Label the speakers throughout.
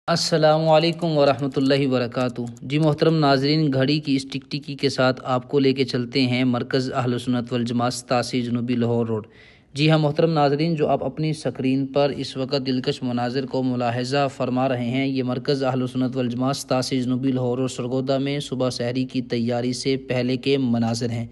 Speaker 1: السلام علیکم ورحمۃ اللہ وبرکاتہ۔ جی محترم ناظرین، گھڑی کی اس ٹک ٹکی کے ساتھ آپ کو لے کے چلتے ہیں مرکز اہل سنت والجماعت 87 جنوبی لاہور روڈ۔ جی ہاں محترم ناظرین، جو آپ اپنی سکرین پر اس وقت دلکش مناظر کو ملاحظہ فرما رہے ہیں، یہ مرکز اہل سنت والجماعت 87 جنوبی لاہور روڈ سرگودا میں صبح سحری کی تیاری سے پہلے کے مناظر ہیں۔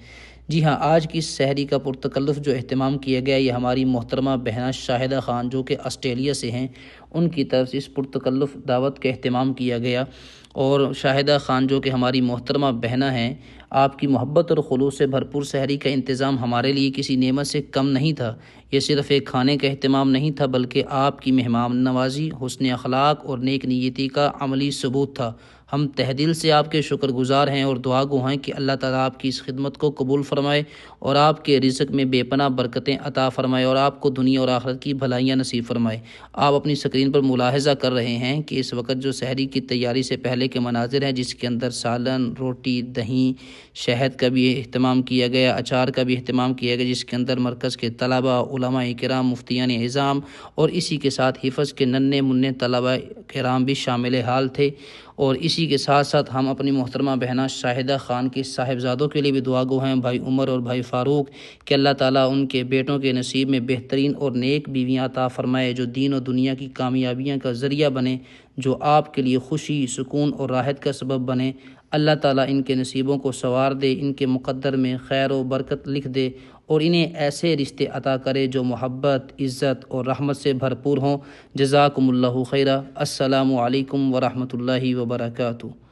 Speaker 1: جی ہاں، آج کی سحری کا پرتکلف جو اہتمام کیا گیا، یہ ہماری محترمہ بہنہ شاہدہ خان جو کہ آسٹریلیا سے ہیں، ان کی طرف سے اس پرتکلف دعوت کا اہتمام کیا گیا۔ اور شاہدہ خان جو کہ ہماری محترمہ بہنہ ہیں، آپ کی محبت اور خلوص سے بھرپور سحری کا انتظام ہمارے لیے کسی نعمت سے کم نہیں تھا۔ یہ صرف ایک کھانے کا اہتمام نہیں تھا، بلکہ آپ کی مہمان نوازی، حسن اخلاق اور نیک نیتی کا عملی ثبوت تھا۔ ہم تہ دل سے آپ کے شکر گزار ہیں اور دعا گو ہیں کہ اللہ تعالیٰ آپ کی اس خدمت کو قبول فرمائے اور آپ کے رزق میں بے پناہ برکتیں عطا فرمائے اور آپ کو دنیا اور آخرت کی بھلائیاں نصیب فرمائے۔ آپ اپنی سکرین پر ملاحظہ کر رہے ہیں کہ اس وقت جو سحری کی تیاری سے پہلے کے مناظر ہیں، جس کے اندر سالن، روٹی، دہی، شہد کا بھی اہتمام کیا گیا، اچار کا بھی اہتمام کیا گیا، جس کے اندر مرکز کے طلباء، علماء کرام، مفتیان اعظام اور اسی کے ساتھ حفظ کے ننھے منھے طلباء کرام بھی شامل حال تھے۔ اور اسی کے ساتھ ساتھ ہم اپنی محترمہ بہنہ شاہدہ خان کے صاحبزادوں کے لیے بھی دعا گو ہیں، بھائی عمر اور بھائی فاروق، کہ اللہ تعالیٰ ان کے بیٹوں کے نصیب میں بہترین اور نیک بیویاں عطا فرمائے، جو دین و دنیا کی کامیابیاں کا ذریعہ بنے، جو آپ کے لیے خوشی، سکون اور راحت کا سبب بنے۔ اللہ تعالیٰ ان کے نصیبوں کو سنوار دے، ان کے مقدر میں خیر و برکت لکھ دے اور انہیں ایسے رشتے عطا کرے جو محبت، عزت اور رحمت سے بھرپور ہوں۔ جزاکم اللہ خیرہ۔ السلام علیکم ورحمۃ اللہ وبرکاتہ۔